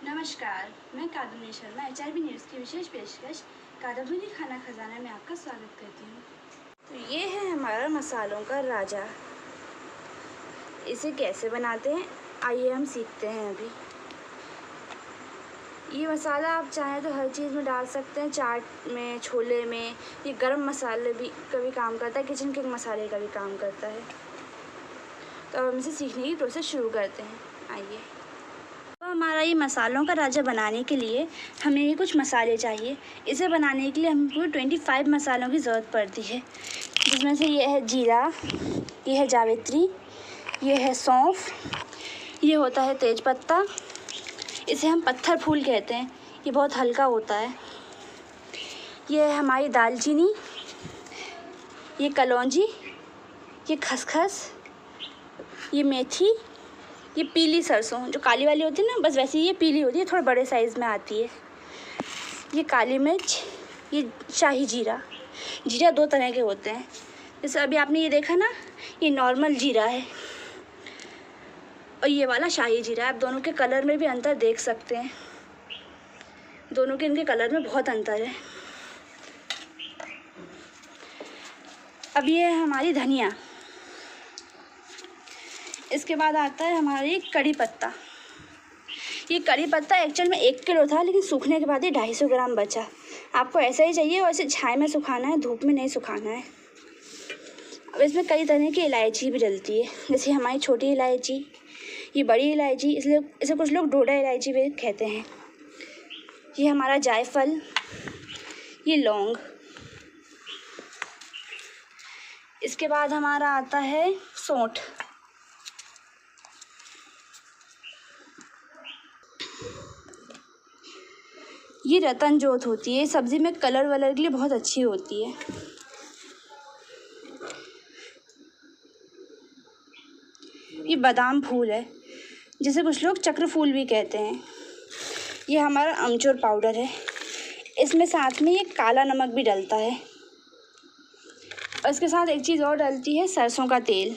नमस्कार, मैं Kadambini Sharma HRB news की विशेष पेशकश कादम्बिनी खाना खजाना में आपका स्वागत करती हूँ। तो ये है हमारा मसालों का राजा। इसे कैसे बनाते हैं आइए हम सीखते हैं अभी। ये मसाला आप चाहें तो हर चीज़ में डाल सकते हैं, चाट में, छोले में। ये गरम मसाले भी का भी काम करता है, किचन किंग मसाले का भी काम करता है। तो अब हम इसे सीखने की प्रोसेस शुरू करते हैं। आइए। तो हमारा ये मसालों का राजा बनाने के लिए हमें ये कुछ मसाले चाहिए। इसे बनाने के लिए हमको 25 मसालों की ज़रूरत पड़ती है, जिसमें से ये है जीरा, ये है जावित्री, ये है सौंफ, ये होता है तेज़पत्ता, इसे हम पत्थर फूल कहते हैं, ये बहुत हल्का होता है। ये है हमारी दालचीनी, ये कलौंजी, ये खसखस, ये मेथी, ये पीली सरसों जो काली वाली होती है ना, बस वैसे ही ये पीली होती है, थोड़ा बड़े साइज़ में आती है। ये काली मिर्च, ये शाही जीरा। जीरा दो तरह के होते हैं, जैसे अभी आपने ये देखा ना, ये नॉर्मल जीरा है और ये वाला शाही जीरा है। आप दोनों के कलर में भी अंतर देख सकते हैं, दोनों के इनके कलर में बहुत अंतर है। अब ये है हमारी धनिया। इसके बाद आता है हमारी कड़ी पत्ता। ये कड़ी पत्ता एक्चुअल में 1 किलो था, लेकिन सूखने के बाद ये 250 ग्राम बचा। आपको ऐसा ही चाहिए और इसे छाया में सुखाना है, धूप में नहीं सुखाना है। अब इसमें कई तरह की इलायची भी डलती है, जैसे हमारी छोटी इलायची, ये बड़ी इलायची, इसलिए इसे कुछ लोग डोडा इलायची भी कहते हैं। ये हमारा जायफल, ये लौंग। इसके बाद हमारा आता है सौंठ। ये रतन जोत होती है, सब्ज़ी में कलर वलर के लिए बहुत अच्छी होती है। ये बादाम फूल है, जिसे कुछ लोग चक्र फूल भी कहते हैं। ये हमारा अमचूर पाउडर है, इसमें साथ में ये काला नमक भी डलता है और इसके साथ एक चीज़ और डलती है, सरसों का तेल।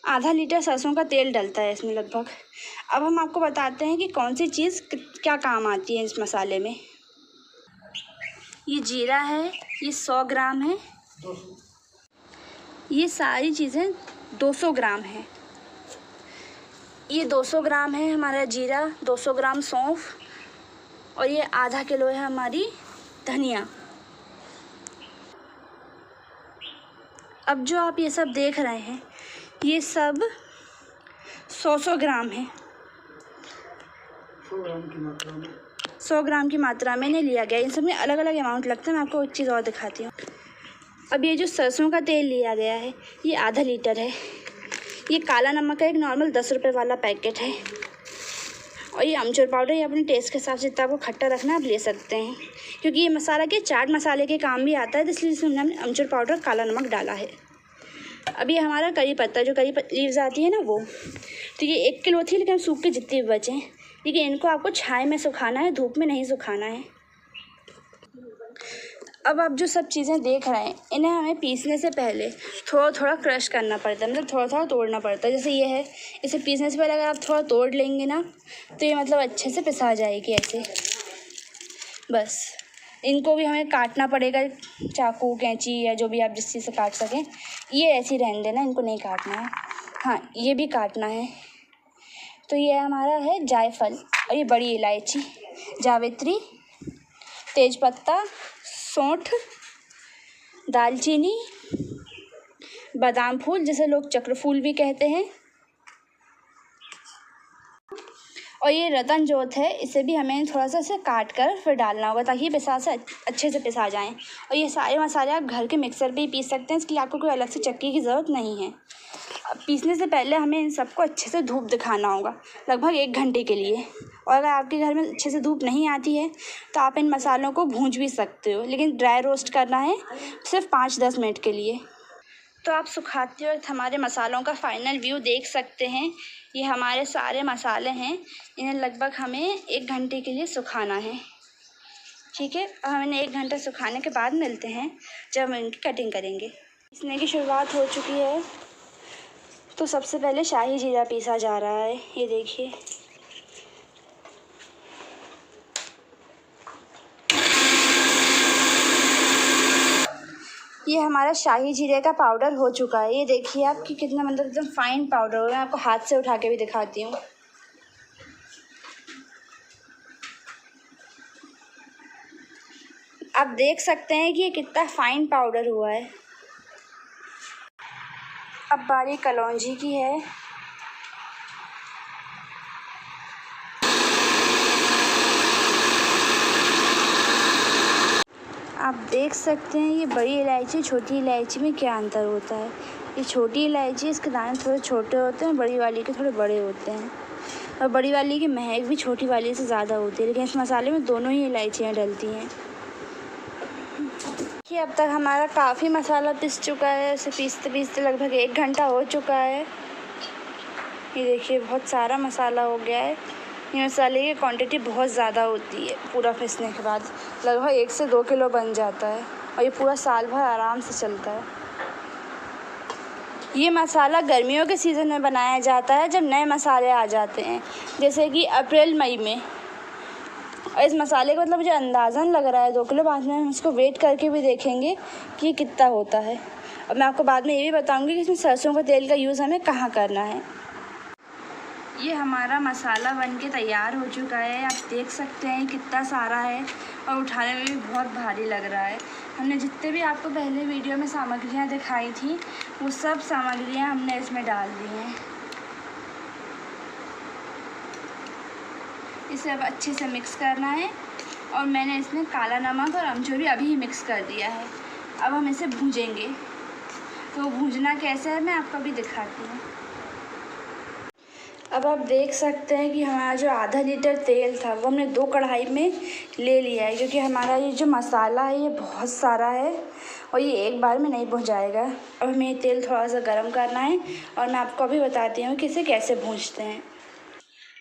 आधा लीटर सरसों का तेल डलता है इसमें लगभग। अब हम आपको बताते हैं कि कौन सी चीज़ क्या काम आती है इस मसाले में। ये जीरा है, ये 100 ग्राम है। ये सारी चीज़ें 200 ग्राम है। ये 200 ग्राम है हमारा जीरा, 200 ग्राम सौंफ और ये आधा किलो है हमारी धनिया। अब जो आप ये सब देख रहे हैं, ये सब 100 ग्राम है। 100 ग्राम की मात्रा में नहीं लिया गया। इन सब में अलग अलग अमाउंट लगता है। मैं आपको एक चीज़ और दिखाती हूँ। अब ये जो सरसों का तेल लिया गया है, ये आधा लीटर है। ये काला नमक का एक नॉर्मल 10 रुपये वाला पैकेट है और ये अमचूर पाउडर, ये अपने टेस्ट के हिसाब से जितना आपको खट्टा रखना आप ले सकते हैं, क्योंकि ये मसाला के चाट मसाले के काम भी आता है, इसलिए इसमें हमने अमचूर पाउडर, काला नमक डाला है। अब ये हमारा करी पत्ता, जो करी लीव्स आती है ना, वो तो ये 1 किलो थी, लेकिन सूख के जितनी भी बचे हैं, लेकिन इनको आपको छाया में सुखाना है, धूप में नहीं सुखाना है। अब आप जो सब चीज़ें देख रहे हैं, इन्हें हमें पीसने से पहले थोड़ा थोड़ा क्रश करना पड़ता है, मतलब थोड़ा थोड़ा तोड़ना पड़ता है। जैसे ये है, इसे पीसने से पहले अगर आप थोड़ा तोड़ लेंगे ना, तो ये मतलब अच्छे से पिसा जाएगी ऐसे। बस इनको भी हमें काटना पड़ेगा, चाकू, कैंची या जो भी आप जिस चीज़ से काट सकें। ये ऐसे ही रहने देना, इनको नहीं काटना है। हाँ, ये भी काटना है। तो ये हमारा है जायफल और ये बड़ी इलायची, जावित्री, तेज़पत्ता, सौंठ, दालचीनी, बादाम फूल, जिसे लोग चक्र फूल भी कहते हैं, और ये रतन जोत है। इसे भी हमें थोड़ा सा इसे काट कर फिर डालना होगा, ताकि पिसा से अच्छे से पिसा जाएँ। और ये सारे मसाले आप घर के मिक्सर पे ही पीस सकते हैं, इसके लिए आपको कोई अलग से चक्की की ज़रूरत नहीं है। अब पीसने से पहले हमें इन सबको अच्छे से धूप दिखाना होगा, लगभग 1 घंटे के लिए। और अगर आपके घर में अच्छे से धूप नहीं आती है, तो आप इन मसालों को भूंज भी सकते हो, लेकिन ड्राई रोस्ट करना है सिर्फ 5-10 मिनट के लिए। तो आप सुखाते वक्त हमारे मसालों का फाइनल व्यू देख सकते हैं। ये हमारे सारे मसाले हैं, इन्हें लगभग हमें 1 घंटे के लिए सुखाना है। ठीक है, अब हम इन्हें 1 घंटे सुखाने के बाद मिलते हैं, जब हम इनकी कटिंग करेंगे। पीसने की शुरुआत हो चुकी है, तो सबसे पहले शाही जीरा पीसा जा रहा है, ये देखिए। ये हमारा शाही जीरे का पाउडर हो चुका है। ये देखिए आप कि कितना मतलब एकदम फाइन पाउडर हो रहा है। आपको हाथ से उठा के भी दिखाती हूँ। आप देख सकते हैं कि ये कितना फाइन पाउडर हुआ है। अब बारी कलौंजी की है। आप देख सकते हैं ये बड़ी इलायची छोटी इलायची में क्या अंतर होता है। ये छोटी इलायची इसके दाने थोड़े छोटे होते हैं, बड़ी वाली के थोड़े बड़े होते हैं, और बड़ी वाली की महक भी छोटी वाली से ज़्यादा होती है। लेकिन इस मसाले में दोनों ही इलायचियाँ डलती हैं। कि अब तक हमारा काफ़ी मसाला पिस चुका है। उसे पीसते पीसते लगभग 1 घंटा हो चुका है। ये देखिए बहुत सारा मसाला हो गया है। ये मसाले की क्वांटिटी बहुत ज़्यादा होती है। पूरा पीसने के बाद लगभग 1 से 2 किलो बन जाता है, और ये पूरा साल भर आराम से चलता है। ये मसाला गर्मियों के सीज़न में बनाया जाता है, जब नए मसाले आ जाते हैं, जैसे कि अप्रैल मई में। और इस मसाले का मतलब मुझे अंदाज़न लग रहा है 2 किलो। बाद में हम इसको वेट करके भी देखेंगे कि ये कितना होता है। और मैं आपको बाद में ये भी बताऊंगी कि इसमें सरसों का तेल का यूज़ हमें कहाँ करना है। ये हमारा मसाला बनके तैयार हो चुका है। आप देख सकते हैं कितना सारा है, और उठाने में भी बहुत भारी लग रहा है। हमने जितने भी आपको पहले वीडियो में सामग्रियाँ दिखाई थी, वो सब सामग्रियाँ हमने इसमें डाल दी हैं। इसे अब अच्छे से मिक्स करना है, और मैंने इसमें काला नमक और अमचूर भी अभी ही मिक्स कर दिया है। अब हम इसे भूजेंगे। तो भूजना कैसे है मैं आपको अभी दिखाती हूँ। अब आप देख सकते हैं कि हमारा जो आधा लीटर तेल था वो हमने 2 कढ़ाई में ले लिया है, क्योंकि हमारा ये जो मसाला है ये बहुत सारा है, और ये एक बार में नहीं भुन जाएगा। अब हमें ये तेल थोड़ा सा गर्म करना है, और मैं आपको अभी बताती हूँ कि इसे कैसे भूनते हैं।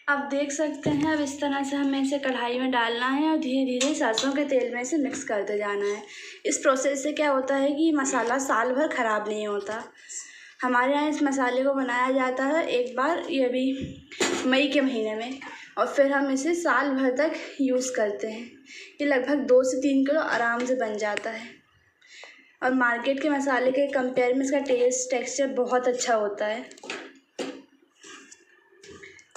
आप देख सकते हैं अब इस तरह से हमें इसे कढ़ाई में डालना है, और धीरे धीरे सरसों के तेल में इसे मिक्स करते जाना है। इस प्रोसेस से क्या होता है कि मसाला साल भर ख़राब नहीं होता। हमारे यहाँ इस मसाले को बनाया जाता है एक बार, ये भी मई के महीने में, और फिर हम इसे साल भर तक यूज़ करते हैं। ये लगभग 2 से 3 किलो आराम से बन जाता है, और मार्केट के मसाले के कंपेयर में इसका टेस्ट टेक्सचर बहुत अच्छा होता है।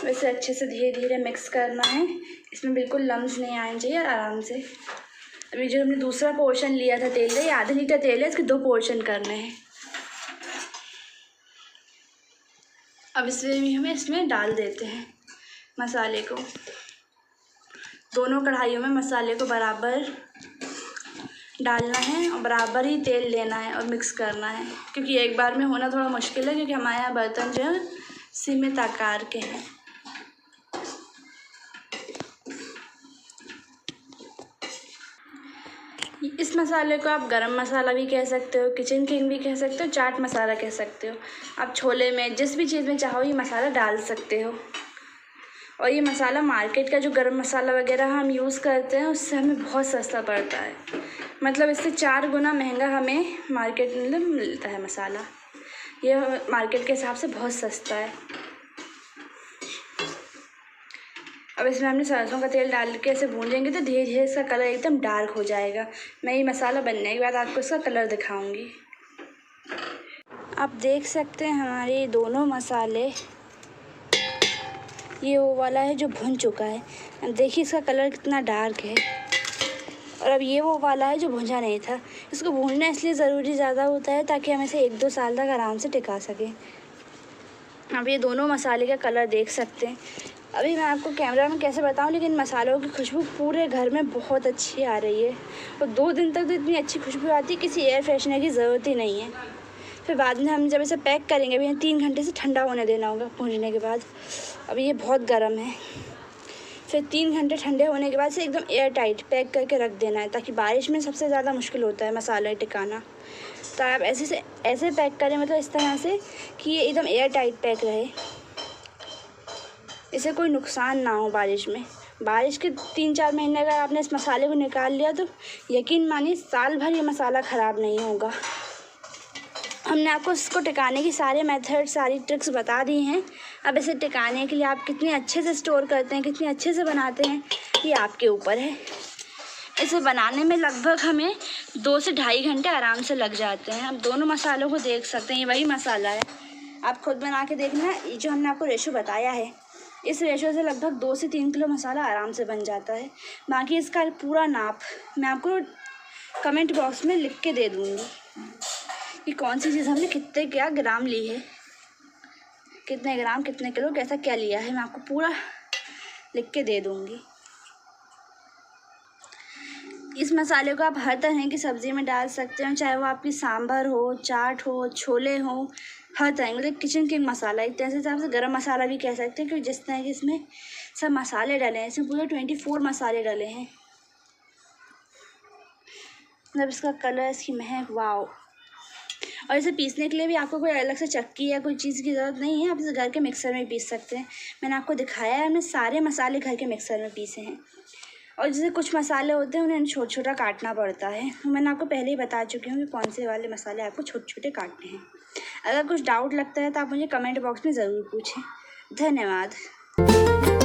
वैसे अच्छे से धीरे धीरे मिक्स करना है, इसमें बिल्कुल लम्स नहीं आने चाहिए, आराम से। अभी जो हमने दूसरा पोर्शन लिया था तेल का, ये आधा लीटर तेल है, इसके 2 पोर्शन करने हैं। अब इसमें भी हमें इसमें डाल देते हैं मसाले को। दोनों कढ़ाइयों में मसाले को बराबर डालना है, और बराबर ही तेल लेना है और मिक्स करना है, क्योंकि एक बार में होना थोड़ा मुश्किल है, क्योंकि हमारे यहाँ बर्तन जो है सीमित आकार के हैं। इस मसाले को आप गरम मसाला भी कह सकते हो, किचन किंग भी कह सकते हो, चाट मसाला कह सकते हो। आप छोले में जिस भी चीज़ में चाहो ये मसाला डाल सकते हो। और ये मसाला मार्केट का जो गरम मसाला वगैरह हम यूज़ करते हैं उससे हमें बहुत सस्ता पड़ता है। मतलब इससे 4 गुना महंगा हमें मार्केट में मिलता है मसाला। ये मार्केट के हिसाब से बहुत सस्ता है। अब इसमें हमने सरसों का तेल डाल के ऐसे भूनेंगे तो धीरे धीरे इसका कलर एकदम डार्क हो जाएगा। मैं ये मसाला बनने के बाद आपको इसका कलर दिखाऊंगी। आप देख सकते हैं हमारे दोनों मसाले, ये वो वाला है जो भुन चुका है, अब देखिए इसका कलर कितना डार्क है। और अब ये वो वाला है जो भुना नहीं था। इसको भूनना इसलिए ज़रूरी ज़्यादा होता है ताकि हम इसे 1-2 साल तक आराम से टिका सकें। अब ये दोनों मसाले का कलर देख सकते हैं। अभी मैं आपको कैमरा में कैसे बताऊं, लेकिन मसालों की खुशबू पूरे घर में बहुत अच्छी आ रही है, और 2 दिन तक तो इतनी अच्छी खुशबू आती है किसी एयर फ्रेशनर की ज़रूरत ही नहीं है। फिर बाद में हम जब इसे पैक करेंगे, अभी 3 घंटे से ठंडा होने देना होगा भूनने के बाद। अभी ये बहुत गर्म है। फिर 3 घंटे ठंडे होने के बाद से एकदम एयर टाइट पैक करके रख देना है, ताकि बारिश में सबसे ज़्यादा मुश्किल होता है मसाला टिकाना। तो आप ऐसे पैक करें, मतलब इस तरह से कि ये एकदम एयर टाइट पैक रहे, इसे कोई नुकसान ना हो बारिश में। बारिश के 3-4 महीने अगर आपने इस मसाले को निकाल लिया तो यकीन मानिए साल भर ये मसाला ख़राब नहीं होगा। हमने आपको इसको टिकाने की सारे मेथड, सारी ट्रिक्स बता दी हैं। अब इसे टिकाने के लिए आप कितने अच्छे से स्टोर करते हैं, कितने अच्छे से बनाते हैं, ये आपके ऊपर है। इसे बनाने में लगभग हमें 2 से ढाई घंटे आराम से लग जाते हैं। आप दोनों मसालों को देख सकते हैं, ये वही मसाला है, आप खुद बना के देखना। ये जो हमने आपको रेशो बताया है, इस रेशो से लगभग 2 से 3 किलो मसाला आराम से बन जाता है। बाकी इसका पूरा नाप मैं आपको कमेंट बॉक्स में लिख के दे दूँगी कि कौन सी चीज़ हमने कितने क्या ग्राम ली है, कितने ग्राम, कितने किलो, कैसा क्या लिया है, मैं आपको पूरा लिख के दे दूँगी। इस मसाले को आप हर तरह की सब्ज़ी में डाल सकते हो, चाहे वो आपकी सांभर हो, चाट हो, छोले हो, हर तरह, मतलब किचन किंग मसाला। एक तरह से आप इसे गरम मसाला भी कह सकते हैं, क्योंकि जिस तरह के इसमें सब मसाले डले हैं, इसमें पूरे 24 मसाले डले हैं। मतलब इसका कलर, इसकी महक, वाओ। और इसे पीसने के लिए भी आपको कोई अलग से चक्की या कोई चीज़ की ज़रूरत नहीं है, आप इसे घर के मिक्सर में पीस सकते हैं। मैंने आपको दिखाया है, हमने सारे मसाले घर के मिक्सर में पीसे हैं। और जैसे कुछ मसाले होते हैं उन्हें छोटा छोटा काटना पड़ता है, मैंने आपको पहले ही बता चुकी हूँ कि कौन से वाले मसाले आपको छोटे छोटे काटने हैं। अगर कुछ डाउट लगता है तो आप मुझे कमेंट बॉक्स में ज़रूर पूछें। धन्यवाद।